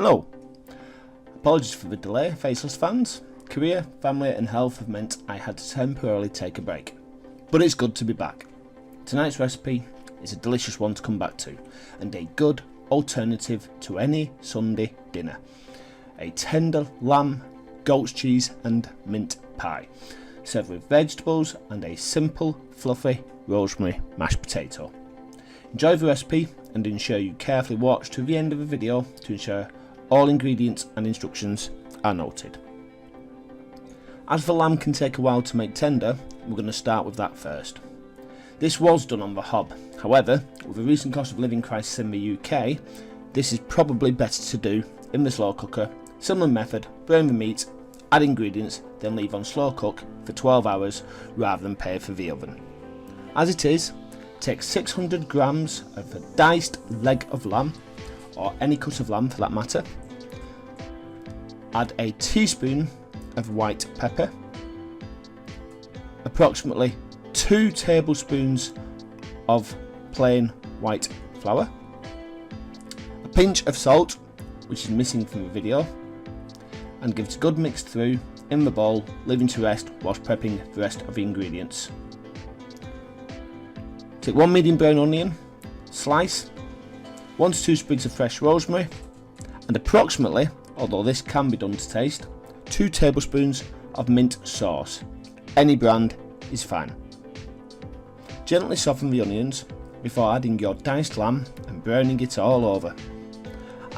Hello. Apologies for the delay, Faceless fans. Career, family and health have meant I had to temporarily take a break. But it's good to be back. Tonight's recipe is a delicious one to come back to, and a good alternative to any Sunday dinner. A tender lamb, goat's cheese and mint pie, served with vegetables and a simple, fluffy rosemary mashed potato. Enjoy the recipe and ensure you carefully watch to the end of the video to ensure all ingredients and instructions are noted. As the lamb can take a while to make tender, we're going to start with that first. This was done on the hob, however, with the recent cost of living crisis in the UK, this is probably better to do in the slow cooker. Similar method, brown the meat, add ingredients, then leave on slow cook for 12 hours rather than pay for the oven. As it is, take 600 grams of a diced leg of lamb, or any cut of lamb for that matter. Add a teaspoon of white pepper, approximately 2 tablespoons of plain white flour, a pinch of salt, which is missing from the video, and give it a good mix through in the bowl, leaving to rest whilst prepping the rest of the ingredients. Take 1 medium brown onion, slice, 1 to 2 sprigs of fresh rosemary, and approximately, although this can be done to taste, 2 tablespoons of mint sauce. Any brand is fine. Gently soften the onions before adding your diced lamb and browning it all over.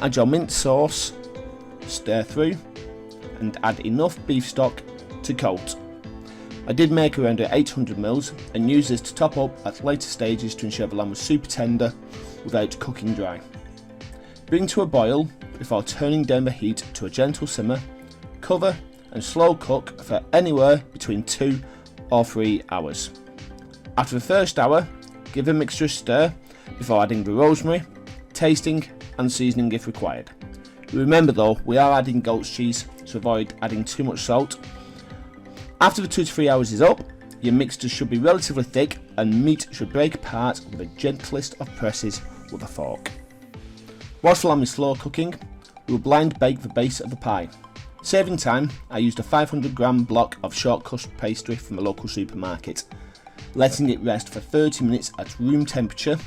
Add your mint sauce, stir through, and add enough beef stock to coat. I did make around 800ml and use this to top up at later stages to ensure the lamb was super tender without cooking dry. Bring to a boil before turning down the heat to a gentle simmer, cover and slow cook for anywhere between 2 or 3 hours. After the first hour, give the mixture a stir before adding the rosemary, tasting and seasoning if required. Remember though, we are adding goat's cheese, so avoid adding too much salt. After the 2 to 3 hours is up, your mixture should be relatively thick and meat should break apart with the gentlest of presses with a fork. Whilst the lamb is slow cooking, we will blind bake the base of the pie. Saving time, I used a 500g block of Shortcrust pastry from the local supermarket, letting it rest for 30 minutes at room temperature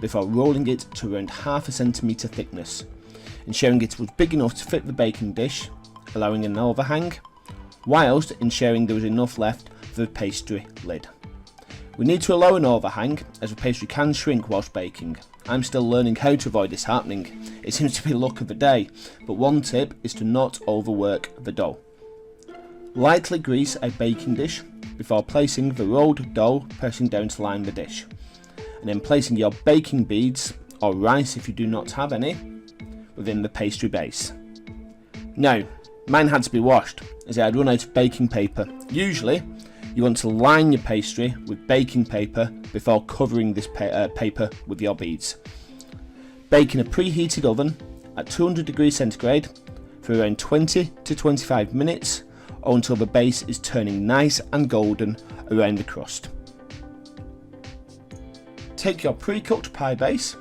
before rolling it to around half a centimetre thickness, ensuring it was big enough to fit the baking dish, allowing an overhang, whilst ensuring there was enough left for the pastry lid. We need to allow an overhang as the pastry can shrink whilst baking. I'm still learning how to avoid this happening. It seems to be the luck of the day, but one tip is to not overwork the dough. Lightly grease a baking dish before placing the rolled dough, pressing down to line the dish, and then placing your baking beads, or rice if you do not have any, within the pastry base. Now, mine had to be washed as I had run out of baking paper. Usually, you want to line your pastry with baking paper before covering this paper with your beads. Bake in a preheated oven at 200 degrees centigrade for around 20 to 25 minutes or until the base is turning nice and golden around the crust. Take your pre-cooked pie base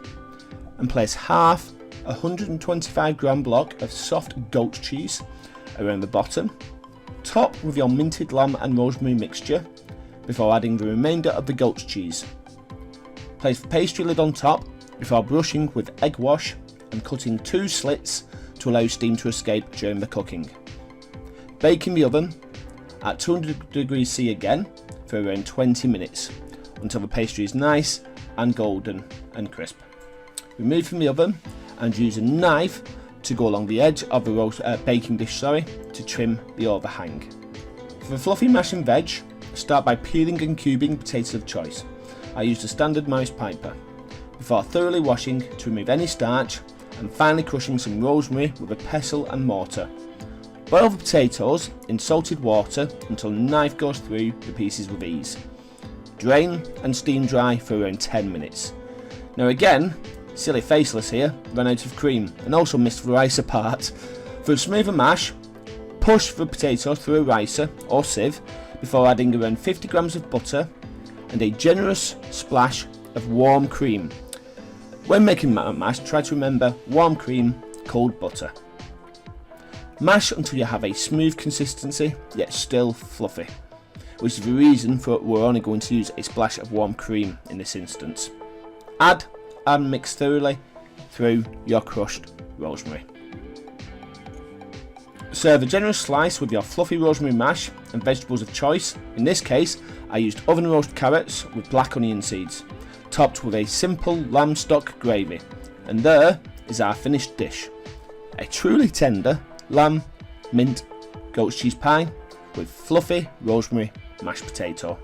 and place half a 125g block of soft goat cheese around the bottom. Top with your minted lamb and rosemary mixture before adding the remainder of the goat's cheese. Place the pastry lid on top before brushing with egg wash and cutting 2 slits to allow steam to escape during the cooking. Bake in the oven at 200 degrees C again for around 20 minutes until the pastry is nice and golden and crisp. Remove from the oven and use a knife to go along the edge of the baking dish to trim the overhang. For the fluffy mash and veg, start by peeling and cubing potatoes of choice. I used a standard mouse piper, before thoroughly washing to remove any starch and finally crushing some rosemary with a pestle and mortar. Boil the potatoes in salted water until the knife goes through the pieces with ease. Drain and steam dry for around 10 minutes. Now again, silly Faceless here, ran out of cream and also missed the ricer part. For a smoother mash, push the potatoes through a ricer or sieve before adding around 50g of butter and a generous splash of warm cream. When making mash, try to remember warm cream, cold butter. Mash until you have a smooth consistency, yet still fluffy, which is the reason for we're only going to use a splash of warm cream in this instance. Add and mix thoroughly through your crushed rosemary. Serve a generous slice with your fluffy rosemary mash and vegetables of choice. In this case, I used oven roast carrots with black onion seeds, topped with a simple lamb stock gravy. And there is our finished dish. A truly tender lamb, mint, goat's cheese pie with fluffy rosemary mashed potato.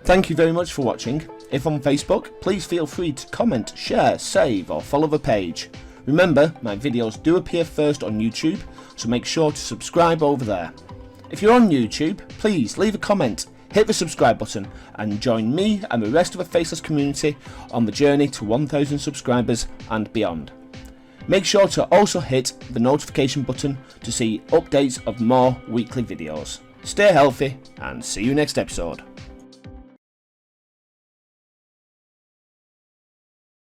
Thank you very much for watching. If on Facebook, please feel free to comment, share, save or follow the page. Remember, my videos do appear first on YouTube, so make sure to subscribe over there. If you're on YouTube, please leave a comment, hit the subscribe button and join me and the rest of the Faceless community on the journey to 1,000 subscribers and beyond. Make sure to also hit the notification button to see updates of more weekly videos. Stay healthy and see you next episode.